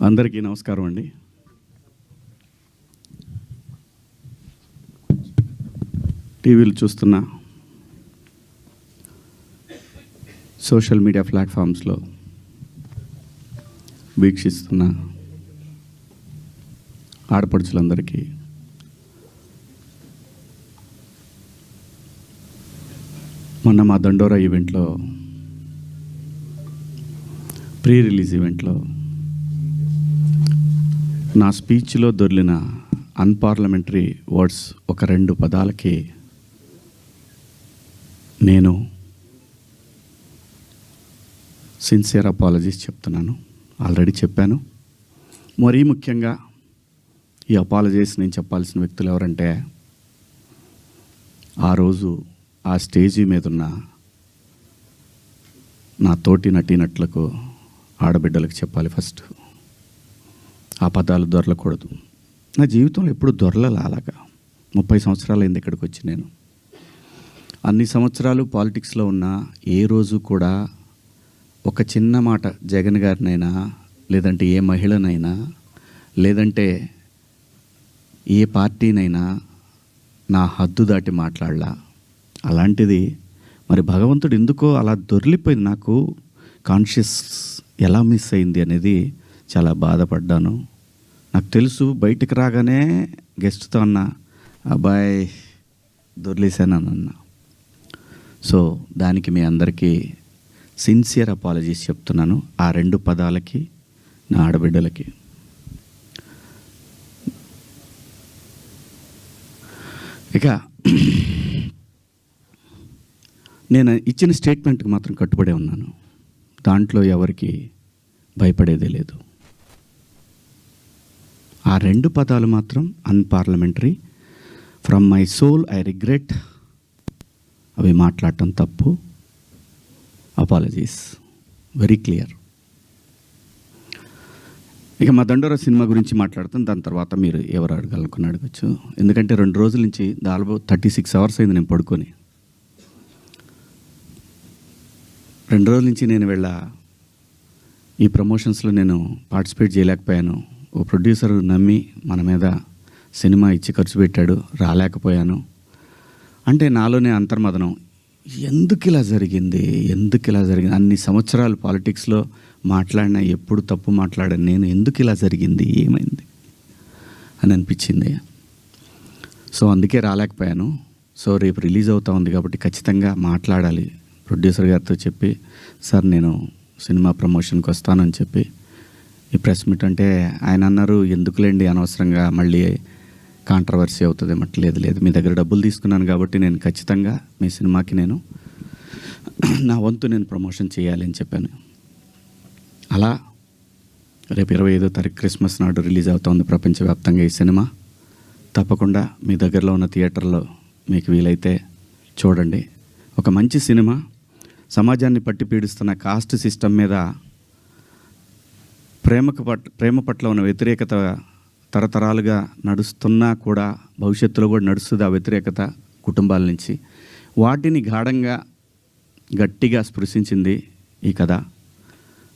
అందరికీ నమస్కారం అండి. టీవీలు చూస్తున్న, సోషల్ మీడియా ప్లాట్ఫామ్స్లో వీక్షిస్తున్న ఆడపడుచులందరికీ మొన్న మా దండోరా ఈవెంట్లో, ప్రీ రిలీజ్ ఈవెంట్లో నా స్పీచ్లో దొర్లిన అన్పార్లమెంటరీ వర్డ్స్ ఒక 2 పదాలకి నేను సిన్సియర్ అపాలజీస్ చెప్తున్నాను. ఆల్రెడీ చెప్పాను. మరీ ముఖ్యంగా ఈ అపాలజీస్ నేను చెప్పాల్సిన వ్యక్తులు ఎవరంటే, ఆ రోజు ఆ స్టేజీ మీద ఉన్న నా తోటి నటీనటులకు, ఆడబిడ్డలకు చెప్పాలి ఫస్ట్. ఆ పదాలు దొరలకూడదు. నా జీవితంలో ఎప్పుడు దొరలలా. అలాగా 30 సంవత్సరాలు అయింది ఇక్కడికి వచ్చి. నేను అన్ని సంవత్సరాలు పాలిటిక్స్లో ఉన్నా ఏ రోజు కూడా ఒక చిన్న మాట జగన్ గారినైనా, లేదంటే ఏ మహిళనైనా, లేదంటే ఏ పార్టీనైనా నా హద్దు దాటి మాట్లాడలా. అలాంటిది మరి భగవంతుడు ఎందుకో అలా దొర్లిపోయింది. నాకు కాన్షియస్ ఎలా మిస్ అయింది అనేది చాలా బాధపడ్డాను. నాకు తెలుసు, బయటికి రాగానే గెస్ట్తో అన్న, అబ్బాయి దొర్లేసానన్న. సో దానికి మీ అందరికీ సిన్సియర్ అపాలజీస్ చెప్తున్నాను, ఆ 2 పదాలకి, నా ఆడబిడ్డలకి. ఇక నేను ఇచ్చిన స్టేట్మెంట్కి మాత్రం కట్టుబడే ఉన్నాను. దాంట్లో ఎవరికి భయపడేదే లేదు. ఆ 2 పదాలు మాత్రం unparliamentary. From my soul I regret. అవి మాట్లాడటం తప్పు. Apologies very clear. ఇక మా దండోరా సినిమా గురించి మాట్లాడతాను. దాని తర్వాత మీరు ఎవరు అడగాలనుకుని అడగచ్చు. ఎందుకంటే 2 రోజుల నుంచి దాదాపు 36 అవర్స్ అయింది నేను పడుకొని. 2 రోజుల నుంచి నేను ఈ ప్రమోషన్స్లో నేను పార్టిసిపేట్ చేయలేకపోయాను. ఓ ప్రొడ్యూసర్ నమ్మి మన మీద సినిమా ఇచ్చి ఖర్చు పెట్టాడు, రాలేకపోయాను. అంటే నాలోనే అంతర్మదనం, ఎందుకు ఇలా జరిగింది. అన్ని సంవత్సరాలు పాలిటిక్స్లో మాట్లాడినా ఎప్పుడు తప్పు మాట్లాడాను నేను. ఎందుకు ఇలా జరిగింది, ఏమైంది అని అనిపించింది. సో అందుకే రాలేకపోయాను. సో రేపు రిలీజ్ అవుతా ఉంది కాబట్టి ఖచ్చితంగా మాట్లాడాలి. ప్రొడ్యూసర్ గారితో చెప్పి, సార్ నేను సినిమా ప్రమోషన్కి వస్తానని చెప్పి, ఈ ప్రెస్ మీట్ అంటే ఆయన అన్నారు, ఎందుకులేండి అనవసరంగా మళ్ళీ కాంట్రవర్సీ అవుతుంది. లేదు, మీ దగ్గర డబ్బులు తీసుకున్నాను కాబట్టి నేను ఖచ్చితంగా మీ సినిమాకి నేను నా వంతు నేను ప్రమోషన్ చేయాలి అని చెప్పాను. అలా రేపు 25వ తారీఖు క్రిస్మస్ నాడు రిలీజ్ అవుతుంది ప్రపంచవ్యాప్తంగా ఈ సినిమా. తప్పకుండా మీ దగ్గరలో ఉన్న థియేటర్లో మీకు వీలైతే చూడండి. ఒక మంచి సినిమా. సమాజాన్ని పట్టి పీడిస్తున్న కాస్ట్ సిస్టమ్ మీద, ప్రేమ పట్ల ఉన్న వ్యతిరేకత తరతరాలుగా నడుస్తున్నా కూడా భవిష్యత్తులో కూడా నడుస్తుంది. ఆ వ్యతిరేకత కుటుంబాల నుంచి వాటిని గాఢంగా గట్టిగా స్పృశించింది ఈ కథ.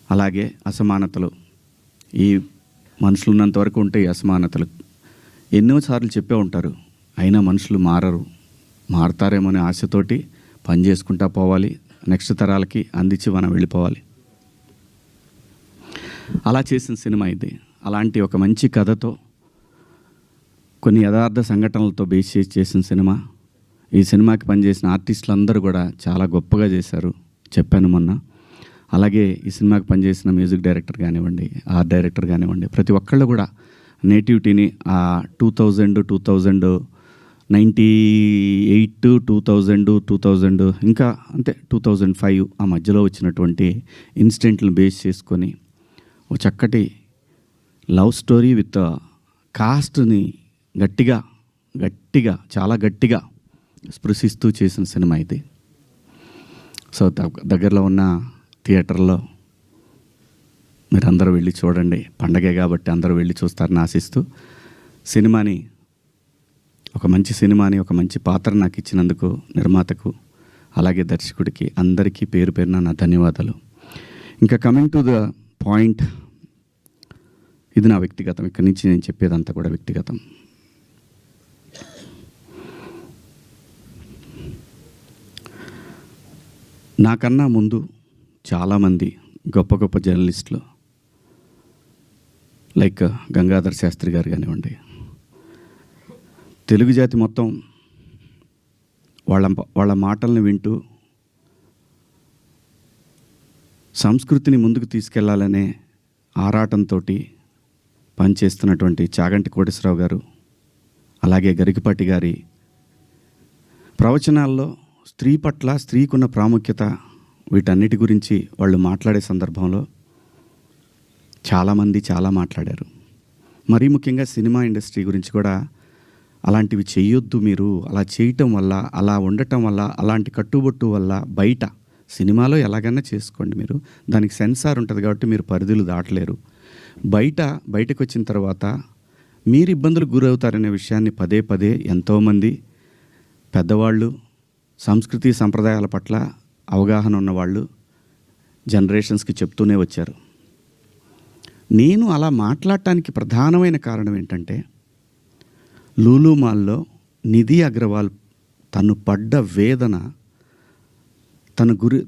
అలాగే అసమానతలు, ఈ మనుషులు ఉన్నంత వరకు ఉంటాయి అసమానతలు. ఎన్నోసార్లు చెప్పే ఉంటారు, అయినా మనుషులు మారతారేమో అనే ఆశతోటి పని చేసుకుంటా పోవాలి, నెక్స్ట్ తరాలకి అందించి మనం వెళ్ళిపోవాలి. అలా చేసిన సినిమా ఇది. అలాంటి ఒక మంచి కథతో, కొన్ని యథార్థ సంఘటనలతో బేస్ చేసి చేసిన సినిమా. ఈ సినిమాకి పనిచేసిన ఆర్టిస్టులు అందరూ కూడా చాలా గొప్పగా చేశారు, చెప్పాను మొన్న. అలాగే ఈ సినిమాకి పనిచేసిన మ్యూజిక్ డైరెక్టర్ కానివ్వండి, ఆర్ట్ డైరెక్టర్ కానివ్వండి, ప్రతి ఒక్కళ్ళు కూడా నేటివిటీని ఆ 1998, 2000 ఇంకా అంతే 2005 ఆ మధ్యలో వచ్చినటువంటి ఇన్సిడెంట్లను బేస్ చేసుకొని ఒక చక్కటి లవ్ స్టోరీ విత్ కాస్ట్ని గట్టిగా చాలా గట్టిగా స్పృశిస్తూ చేసిన సినిమా ఇది. సో దగ్గరలో ఉన్న థియేటర్లో మీరందరూ వెళ్ళి చూడండి. పండగే కాబట్టి అందరూ వెళ్ళి చూస్తారని ఆశిస్తూ, సినిమాని ఒక మంచి సినిమాని, ఒక మంచి పాత్ర నాకు ఇచ్చినందుకు నిర్మాతకు, అలాగే దర్శకుడికి అందరికీ పేరు పేరున నా ధన్యవాదాలు. ఇంకా కమింగ్ టు ద పాయింట్, ఇది నా వ్యక్తిగతం. ఇక్కడి నుంచి నేను చెప్పేదంతా కూడా వ్యక్తిగతం. నాకన్నా ముందు చాలామంది గొప్ప గొప్ప జర్నలిస్టులు లైక్ గంగాధర్ శాస్త్రి గారు కానివ్వండి, తెలుగు జాతి మొత్తం వాళ్ళ మాటల్ని వింటూ సంస్కృతిని ముందుకు తీసుకెళ్లాలనే ఆరాటంతో పనిచేస్తున్నటువంటి చాగంటి కోటేశ్వరరావు గారు, అలాగే గరికపాటి గారి ప్రవచనాల్లో స్త్రీ పట్ల, స్త్రీకున్న ప్రాముఖ్యత, వీటన్నిటి గురించి వాళ్ళు మాట్లాడే సందర్భంలో చాలామంది చాలా మాట్లాడారు. మరీ ముఖ్యంగా సినిమా ఇండస్ట్రీ గురించి కూడా అలాంటివి చేయొద్దు, మీరు అలా చేయటం వల్ల, అలా ఉండటం వల్ల, అలాంటి కట్టుబొట్టు వల్ల బయట సినిమాలో ఎలాగైనా చేసుకోండి, మీరు దానికి సెన్సార్ ఉంటుంది కాబట్టి మీరు పరిధులు దాటలేరు, బయటకు వచ్చిన తర్వాత మీరు ఇబ్బందులకు గురవుతారనే విషయాన్ని పదే పదే ఎంతోమంది పెద్దవాళ్ళు, సంస్కృతి సంప్రదాయాల పట్ల అవగాహన ఉన్నవాళ్ళు జనరేషన్స్కి చెప్తూనే వచ్చారు. నేను అలా మాట్లాడటానికి ప్రధానమైన కారణం ఏంటంటే, లూలు మాల్లో నిధి అగర్వాల్ తను పడ్డ వేదన,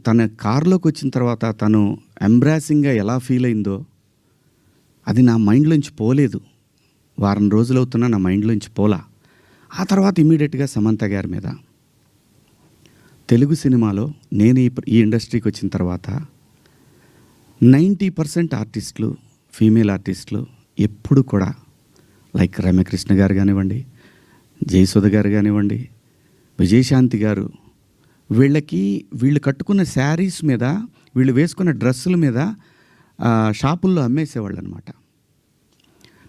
తన కారులోకి వచ్చిన తర్వాత తను ఎంబ్రాసింగ్గా ఎలా ఫీల్ అయిందో అది నా మైండ్లోంచి పోలేదు. వారం రోజులవుతున్నా నా మైండ్లోంచి పోలా. ఆ తర్వాత ఇమీడియట్గా సమంత గారి మీద, తెలుగు సినిమాలో నేను ఈ ఇండస్ట్రీకి వచ్చిన తర్వాత 90% ఆర్టిస్టులు, ఫీమేల్ ఆర్టిస్టులు ఎప్పుడు కూడా లైక్ రమ్యకృష్ణ గారు కానివ్వండి, జయసుధ గారు కానివ్వండి, విజయశాంతి గారు, వీళ్ళు కట్టుకున్న శారీస్ మీద, వీళ్ళు వేసుకున్న డ్రెస్సుల మీద షాపుల్లో అమ్మేసేవాళ్ళు అనమాట.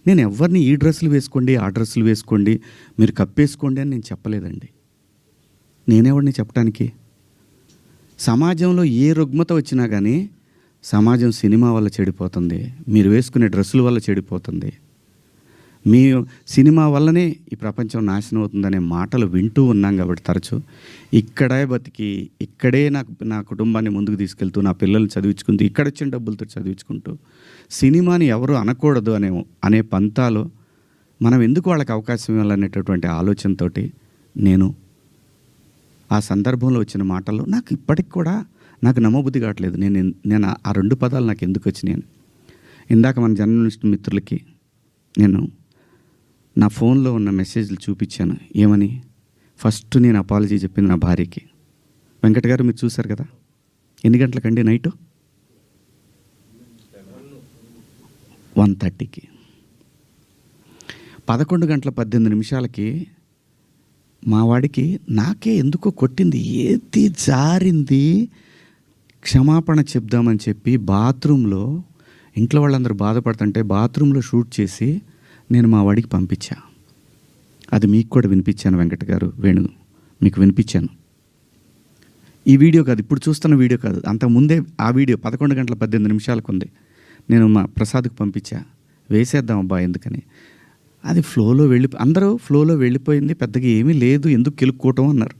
నేను ఎవరిని ఈ డ్రెస్సులు వేసుకోండి, ఆ డ్రెస్సులు వేసుకోండి, మీరు కప్పేసుకోండి అని నేను చెప్పలేదండి. నేనెవరిని చెప్పడానికి? సమాజంలో ఏ రుగ్మత వచ్చినా కానీ సమాజం సినిమా వల్ల చెడిపోతుంది, మీరు వేసుకునే డ్రెస్సుల వల్ల చెడిపోతుంది, మీ సినిమా వల్లనే ఈ ప్రపంచం నాశనం అవుతుందనే మాటలు వింటూ ఉన్నాం. కాబట్టి తరచూ ఇక్కడే బతికి, ఇక్కడే నా కుటుంబాన్ని ముందుకు తీసుకెళ్తూ, నా పిల్లల్ని చదివించుకుంటూ, ఇక్కడ వచ్చిన డబ్బులతో చదివించుకుంటూ, సినిమాని ఎవరు అనకూడదు అనే పంతాలో మనం ఎందుకు వాళ్ళకి అవకాశం ఇవ్వాలనేటటువంటి ఆలోచనతో నేను ఆ సందర్భంలో వచ్చిన మాటల్లో నాకు ఇప్పటికి కూడా నాకు నమ్మబుద్ధి కావట్లేదు. నేను ఆ 2 పదాలు నాకు ఎందుకు వచ్చినాయని. ఇందాక మన జర్నలిస్ట్ మిత్రులకి నేను నా ఫోన్లో ఉన్న మెసేజ్లు చూపించాను. ఏమని? ఫస్ట్ నేను అపాలజీ చెప్పింది నా భార్యకి. వెంకట గారు మీరు చూశారు కదా, ఎన్ని గంటలకండి? నైటు 1:30కి. 11:18 మా వాడికి నాకే ఎందుకో కొట్టింది, ఏది జారింది, క్షమాపణ చెప్దామని చెప్పి బాత్రూంలో, ఇంట్లో వాళ్ళందరూ బాధపడుతుంటే బాత్రూంలో షూట్ చేసి నేను మా వాడికి పంపించా. అది మీకు కూడా వినిపించాను వెంకట గారు, వేణు మీకు వినిపించాను. ఈ వీడియో కాదు, ఇప్పుడు చూస్తున్న వీడియో కాదు, అంతకుముందే ఆ వీడియో 11:18 ఉంది. నేను మా ప్రసాద్కి పంపించా, వేసేద్దాం అబ్బా ఎందుకని. అది అందరూ ఫ్లోలో వెళ్ళిపోయింది, పెద్దగా ఏమీ లేదు, ఎందుకు కెలుక్కోవటం అన్నారు.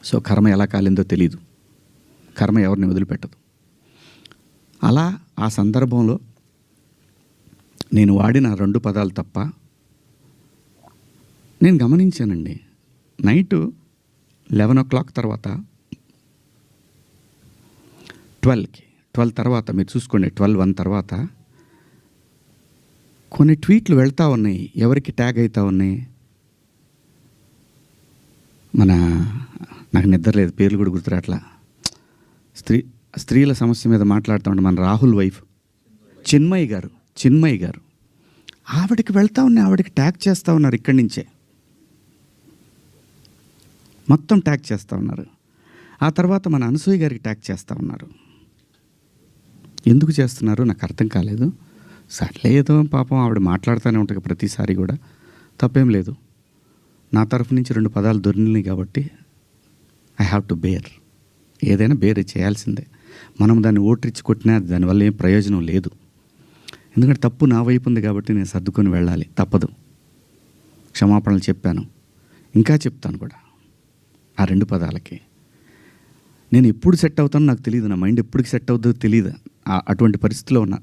సో కర్మ ఎలా కాలిందో తెలీదు, కర్మ ఎవరిని వదిలిపెట్టదు. అలా ఆ సందర్భంలో నేను వాడిన 2 పదాలు తప్ప నేను గమనించానండి. నైటు 11 o'clock తర్వాత 12 తర్వాత మీరు చూసుకోండి, 12:01 తర్వాత కొన్ని ట్వీట్లు వెళ్తూ ఉన్నాయి. ఎవరికి ట్యాగ్ అవుతూ ఉన్నాయి? నాకు నిద్ర లేదు, పేర్లు కూడా గుర్తురాట్లా, స్త్రీల సమస్య మీద మాట్లాడుతూ ఉంటే మన రాహుల్ వైఫ్ చిన్మయి గారు ఆవిడకి వెళ్తూ ఉన్నాయి, ఆవిడకి ట్యాగ్ చేస్తూ ఉన్నారు. ఇక్కడి నుంచే మొత్తం ట్యాగ్ చేస్తూ ఉన్నారు. ఆ తర్వాత మన అనసూయ గారికి ట్యాగ్ చేస్తూ ఉన్నారు. ఎందుకు చేస్తున్నారు నాకు అర్థం కాలేదు. సర్లే ఏదో పాపం ఆవిడ మాట్లాడుతూనే ఉంటుంది ప్రతిసారి కూడా, తప్పేం లేదు. నా తరఫు నుంచి 2 పదాలు దొరికినాయి కాబట్టి ఐ హ్యావ్ టు బేర్. ఏదైనా బేర్ చేయాల్సిందే. మనం దాన్ని ఓట్రిచ్చి కొట్టినా దానివల్ల ఏం ప్రయోజనం లేదు. ఎందుకంటే తప్పు నా వైపు ఉంది కాబట్టి నేను సర్దుకొని వెళ్ళాలి, తప్పదు. క్షమాపణలు చెప్పాను, ఇంకా చెప్తాను కూడా ఆ 2 పదాలకి. నేను ఎప్పుడు సెట్ అవుతానో నాకు తెలియదు, నా మైండ్ ఎప్పుడు సెట్ అవుతుందో తెలియదు. అటువంటి పరిస్థితిలో ఉన్నా.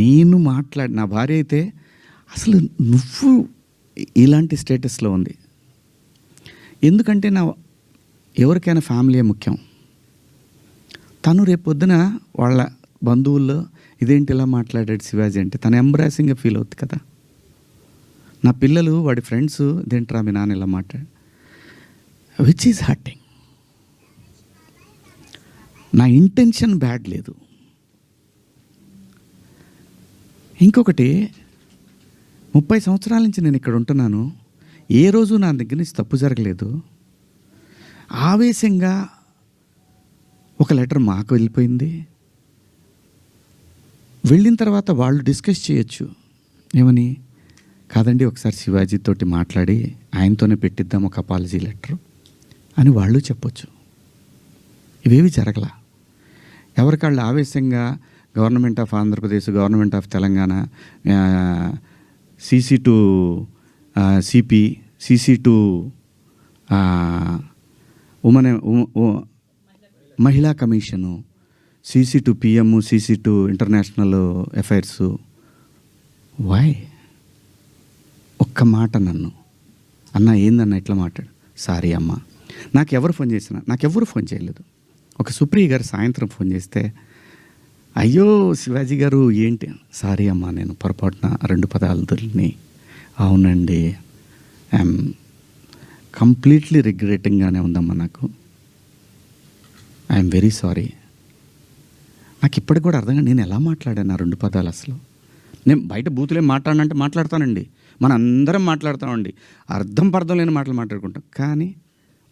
నేను నా భార్య అయితే అసలు నువ్వు ఇలాంటి స్టేటస్లో ఉంది. ఎందుకంటే ఎవరికైనా ఫ్యామిలీయే ముఖ్యం. తను రేపొద్దున వాళ్ళ బంధువుల్లో ఇదేంటి ఇలా మాట్లాడాడు శివాజీ అంటే తను ఎంబ్రాసింగ్గా ఫీల్ అవుతుంది కదా. నా పిల్లలు వాడి ఫ్రెండ్స్ ఇదేంట్రా మీ నాన్న ఇలా మాట్లాడు, విచ్ ఈజ్ హర్టింగ్. నా ఇంటెన్షన్ బ్యాడ్ లేదు. ఇంకొకటి, 30 సంవత్సరాల నుంచి నేను ఇక్కడ ఉంటున్నాను, ఏ రోజు నా దగ్గర నుంచి తప్పు జరగలేదు. ఆవేశంగా ఒక లెటర్ మాకు వెళ్ళిపోయింది. వెళ్ళిన తర్వాత వాళ్ళు డిస్కస్ చేయొచ్చు, ఏమని, కాదండి ఒకసారి శివాజీ తోటి మాట్లాడి ఆయనతోనే పెట్టిద్దాం ఒక అపాలజీ లెటర్ అని వాళ్ళు చెప్పొచ్చు. ఇవేవి జరగల. ఎవరికాళ్ళు ఆవేశంగా government of Andhra Pradesh, government of Telangana, CC to CP, CC to మహిళా commission, CC to PM, CC to international affairs. Why? ఒక్క మాట నన్ను అన్న ఏందన్న ఇట్లా మాట్లాడు, సారీ అమ్మ. నాకెవరు ఫోన్ చేయలేదు. ఒక సుప్రియ గారు సాయంత్రం ఫోన్ చేస్తే, అయ్యో శివాజీ గారు ఏంటి, సారీ అమ్మా నేను పొరపాటున 2 పదాలు దొరికినాయి. అవునండి, ఐఎమ్ కంప్లీట్లీ రిగ్రెటింగ్గానే ఉందమ్మా, నాకు ఐఎమ్ వెరీ సారీ. నాకు ఇప్పటికి కూడా అర్థంగా నేను ఎలా మాట్లాడాను ఆ 2 పదాలు. అసలు నేను బయట బూతులే మాట్లాడనంటే మాట్లాడతానండి, మన అందరం మాట్లాడతామండి, అర్థం పర్థం లేని మాటలు మాట్లాడుకుంటాం. కానీ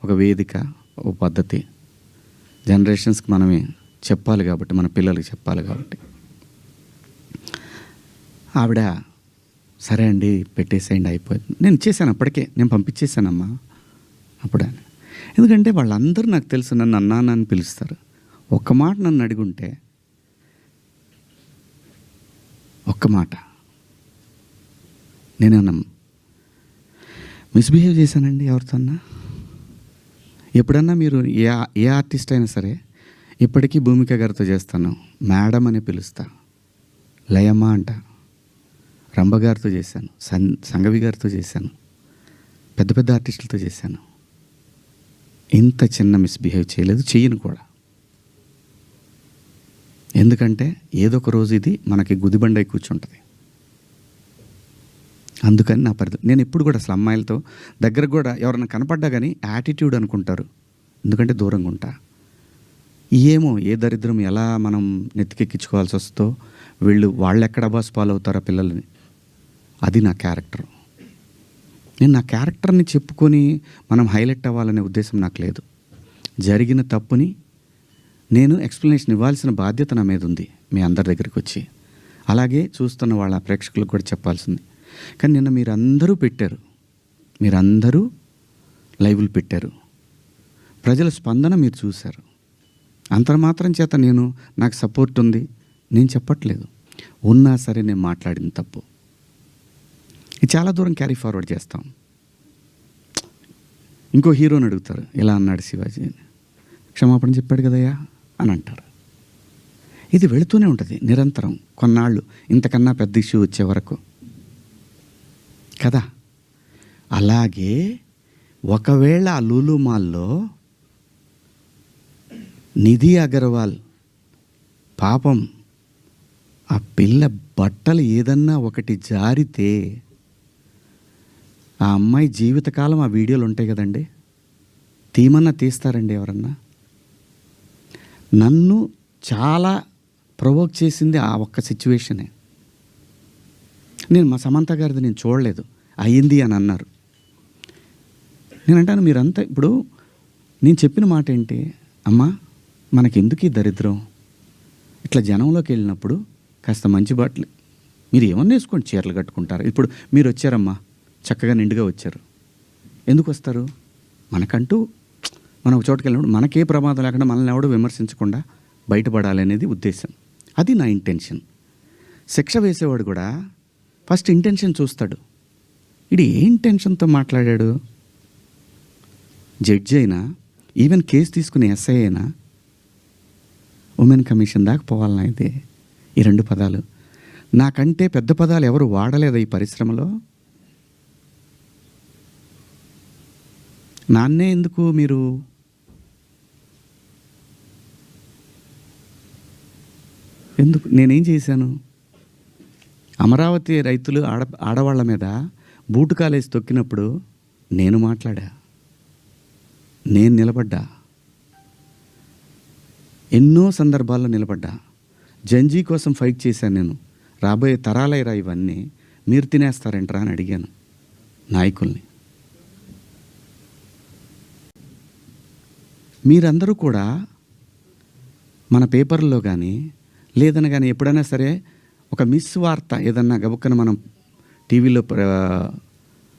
ఒక వేదిక, ఒక పద్ధతి, జనరేషన్స్కి మనమే చెప్పాలి కాబట్టి, మన పిల్లలకి చెప్పాలి కాబట్టి. ఆవిడ సరే అండి పెట్టేసేయండి అయిపోయింది. నేను ఇచ్చేసాను, అప్పటికే నేను పంపించేశానమ్మా అప్పుడు. ఎందుకంటే వాళ్ళందరూ నాకు తెలుసు, నన్ను అన్నాను అని పిలుస్తారు. ఒక్క మాట నన్ను అడిగుంటే, ఒక్క మాట నేనన్నా మిస్బిహేవ్ చేశానండి ఎవరితోన్నా? ఎప్పుడన్నా మీరు ఏ ఆర్టిస్ట్ అయినా సరే, ఇప్పటికీ భూమిక గారితో చేస్తాను, మేడం అని పిలుస్తా, లయమ్మ అంట, రంభ గారితో చేశాను, సంగవి గారితో చేశాను, పెద్ద పెద్ద ఆర్టిస్టులతో చేశాను. ఇంత చిన్న మిస్బిహేవ్ చేయలేదు, చెయ్యను కూడా. ఎందుకంటే ఏదో ఒక రోజు ఇది మనకి గుదిబండై కూర్చుంటుంది. అందుకని నా నేను ఎప్పుడు కూడా అసలు అమ్మాయిలతో దగ్గర కూడా ఎవరైనా కనపడ్డా కానీ యాటిట్యూడ్ అనుకుంటారు, ఎందుకంటే దూరంగా ఉంటా. ఏమో ఏ దరిద్రం ఎలా మనం నెత్తికెక్కించుకోవాల్సి వస్తుందో, వాళ్ళు ఎక్కడ బాస్ ఫాలో అవుతారా పిల్లల్ని, అది నా క్యారెక్టర్. నేను నా క్యారెక్టర్ని చెప్పుకొని మనం హైలైట్ అవ్వాలనే ఉద్దేశం నాకు లేదు. జరిగిన తప్పుని నేను ఎక్స్ప్లెనేషన్ ఇవ్వాల్సిన బాధ్యత నా మీద ఉంది మీ అందరి దగ్గరికి వచ్చి, అలాగే చూస్తున్న వాళ్ళ ప్రేక్షకులకు కూడా చెప్పాల్సింది. కానీ నిన్న మీరందరూ పెట్టారు, మీరందరూ లైవ్లు పెట్టారు, ప్రజల స్పందన మీరు చూశారు. అంతర్మాత్రం చేత నాకు సపోర్ట్ ఉంది నేను చెప్పట్లేదు. ఉన్నా సరే నేను మాట్లాడిన తప్పు ఇది చాలా దూరం క్యారీ ఫార్వర్డ్ చేస్తాం. ఇంకో హీరోని అడుగుతారు, ఇలా అన్నాడు శివాజీ, క్షమాపణ చెప్పాడు కదయ్యా అని అంటారు. ఇది వెళుతూనే ఉంటుంది నిరంతరం, కొన్నాళ్ళు ఇంతకన్నా పెద్ద ఇష్యూ వచ్చే వరకు కదా. అలాగే ఒకవేళ ఆ లూలు మాల్లో నిధి అగర్వాల్ పాపం ఆ పిల్ల బట్టలు ఏదన్నా ఒకటి జారితే ఆ అమ్మాయి జీవితకాలం ఆ వీడియోలు ఉంటాయి కదండి, తీమన్నా తీస్తారండి ఎవరన్నా? నన్ను చాలా ప్రొవోక్ చేసింది ఆ ఒక్క సిచ్యువేషనే. నేను మా సమంత గారిది నేను చూడలేదు, అయ్యింది అని అన్నారు. నేను అంటాను, మీరంతా ఇప్పుడు నేను చెప్పిన మాట ఏంటి, అమ్మా మనకెందుకు ఈ దరిద్రం, ఇట్లా జనంలోకి వెళ్ళినప్పుడు కాస్త మంచి బట్టలు మీరు ఏమన్నా వేసుకోండి, చీరలు కట్టుకుంటారు. ఇప్పుడు మీరు వచ్చారమ్మా, చక్కగా నిండుగా వచ్చారు, ఎందుకు వస్తారు? మనకంటూ మనం ఒక చోటుకి వెళ్ళినప్పుడు మనకే ప్రమాదం లేకుండా మనల్ని ఎవడో విమర్శించకుండా బయటపడాలనేది ఉద్దేశం. అది నా ఇంటెన్షన్. శిక్ష వేసేవాడు కూడా ఫస్ట్ ఇంటెన్షన్ చూస్తాడు, ఇది ఏ ఇంటెన్షన్తో మాట్లాడాడు. జడ్జి అయినా, ఈవెన్ కేసు తీసుకునే SI అయినా ఉమెన్ కమిషన్ దాకా పోవాలన్నా అయితే ఈ 2 పదాలు. నాకంటే పెద్ద పదాలు ఎవరు వాడలేదా ఈ పరిశ్రమలో? నాన్నే ఎందుకు మీరు ఎందుకు నేనేం చేశాను? అమరావతి రైతులు ఆడవాళ్ళ మీద బూటు కాలేసి తొక్కినప్పుడు నేను మాట్లాడా, నేను నిలబడ్డా, ఎన్నో సందర్భాల్లో నిలబడ్డా. జంజీ కోసం ఫైట్ చేశాను నేను. రాబోయే తరాలైరా ఇవన్నీ, మీరు తినేస్తారంటరా అని అడిగాను నాయకుల్ని. మీరందరూ కూడా మన పేపర్లో కానీ లేదని కానీ ఎప్పుడైనా సరే ఒక మిస్ వార్త ఏదన్నా గబుక్కన మనం టీవీలో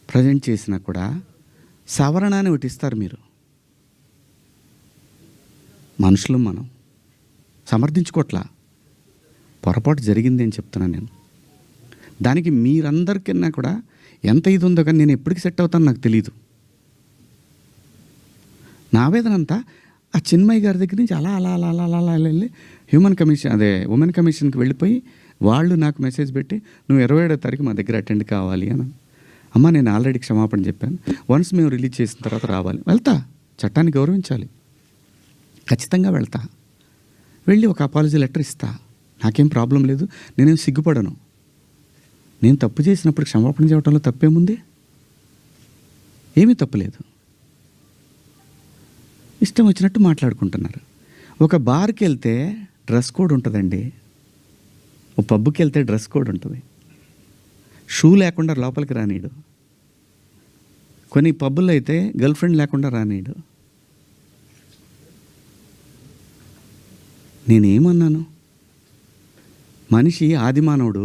ప్రజెంట్ చేసినా కూడా సవరణ అని ఒకటి ఇస్తారు మీరు. మనుషులు మనం సమర్థించుకోవట్లా, పొరపాటు జరిగింది అని చెప్తున్నాను నేను. దానికి మీరందరికన్నా కూడా ఎంత ఇది ఉందో కానీ నేను ఎప్పటికి సెట్ అవుతాను నాకు తెలీదు. నా వేదన అంతా ఆ చిన్మయ్య గారి దగ్గర నుంచి అలా అలా అలా అలా అలా వెళ్ళి ఉమెన్ కమిషన్కి వెళ్ళిపోయి వాళ్ళు నాకు మెసేజ్ పెట్టి నువ్వు 27వ తారీఖు మా దగ్గర అటెండ్ కావాలి అని. అమ్మ నేను ఆల్రెడీ క్షమాపణ చెప్పాను, వన్స్ మేము రిలీజ్ చేసిన తర్వాత రావాలి. వెళ్తా, చట్టాన్ని గౌరవించాలి, ఖచ్చితంగా వెళ్తా. వెళ్ళి ఒక అపాలజీ లెటర్ ఇస్తా, నాకేం ప్రాబ్లం లేదు, నేనేం సిగ్గుపడను. నేను తప్పు చేసినప్పుడు క్షమాపణ చెప్పడంలో తప్పేముంది? ఏమీ తప్పులేదు. ఇష్టం వచ్చినట్టు మాట్లాడుకుంటున్నారు. ఒక బార్కి వెళ్తే డ్రెస్ కోడ్ ఉంటుందండి, ఒక పబ్కి వెళ్తే డ్రెస్ కోడ్ ఉంటుంది. షూ లేకుండా లోపలికి రానీడు. కొన్ని పబ్బుల్లో అయితే గర్ల్ ఫ్రెండ్ లేకుండా రానీడు. నేనేమన్నాను? మనిషి ఆదిమానవుడు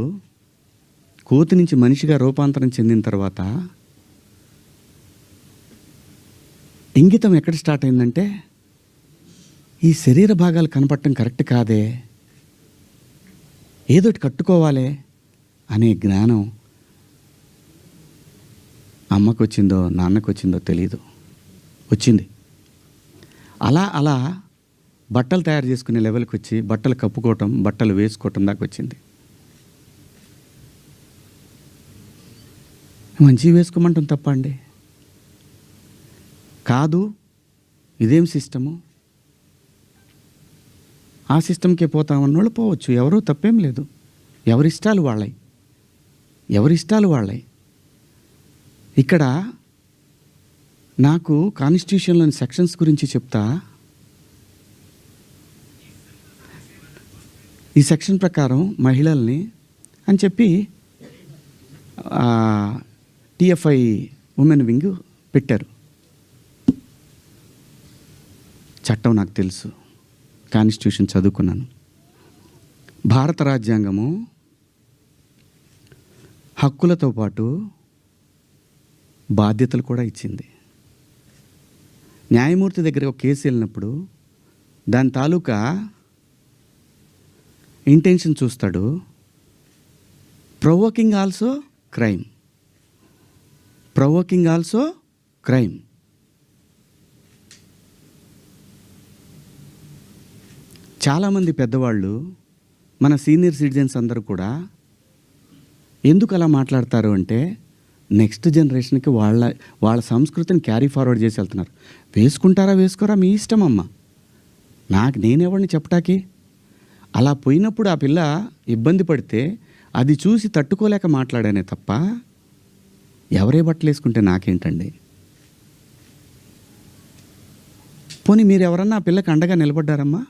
కోతి నుంచి మనిషిగా రూపాంతరం చెందిన తర్వాత ఇంగితం ఎక్కడ స్టార్ట్ అయిందంటే ఈ శరీర భాగాలు కనపడటం కరెక్ట్ కాదే, ఏదోటి కట్టుకోవాలి అనే జ్ఞానం అమ్మకు వచ్చిందో నాన్నకు వచ్చిందో తెలీదు, వచ్చింది. అలా అలా బట్టలు తయారు చేసుకునే లెవెల్కి వచ్చి బట్టలు కప్పుకోవటం, బట్టలు వేసుకోవటం దాకా వచ్చింది. మంచివి వేసుకోమంటాం తప్ప అండి? కాదు, ఇదేం సిస్టము, ఆ సిస్టమ్కే పోతామన్న వాళ్ళు పోవచ్చు, ఎవరూ తప్పేం లేదు. ఎవరిష్టాలు వాళ్ళై. ఇక్కడ నాకు కాన్స్టిట్యూషన్లోని సెక్షన్స్ గురించి చెప్తా. ఈ సెక్షన్ ప్రకారం మహిళల్ని అని చెప్పి టిఎఫ్ఐ ఉమెన్ వింగ్ పెట్టారు. చట్టం నాకు తెలుసు, కాన్స్టిట్యూషన్ చదువుకున్నాను. భారత రాజ్యాంగము హక్కులతో పాటు బాధ్యతలు కూడా ఇచ్చింది. న్యాయమూర్తి దగ్గర ఒక కేసు వెళ్ళినప్పుడు దాని తాలూకా ఇంటెన్షన్ చూస్తాడు. Provoking also crime. చాలామంది పెద్దవాళ్ళు, మన సీనియర్ సిటిజన్స్ అందరూ కూడా ఎందుకు అలా మాట్లాడతారు అంటే నెక్స్ట్ జనరేషన్కి వాళ్ళ సంస్కృతిని క్యారీ ఫార్వర్డ్ చేసి వెళ్తున్నారు. వేసుకుంటారా వేసుకోరా మీ ఇష్టం అమ్మ, నేనెవరిని చెప్పటానికి. అలా పోయినప్పుడు ఆ పిల్ల ఇబ్బంది పడితే అది చూసి తట్టుకోలేక మాట్లాడానే తప్ప ఎవరే బట్టలు వేసుకుంటే నాకేంటండి. పోనీ మీరు ఎవరన్నా ఆ పిల్లకి అండగా నిలబడ్డారమ్మా?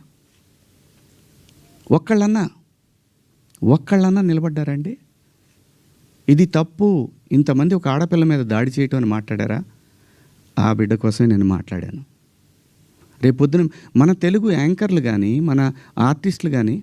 ఒక్కళ్ళన్నా నిలబడ్డారండి? ఇది తప్పు, ఇంతమంది ఒక ఆడపిల్ల మీద దాడి చేయటం అని మాట్లాడారా? ఆ బిడ్డ కోసమే నేను మాట్లాడాను. రేపొద్దున మన తెలుగు యాంకర్లు కానీ మన ఆర్టిస్టులు కానీ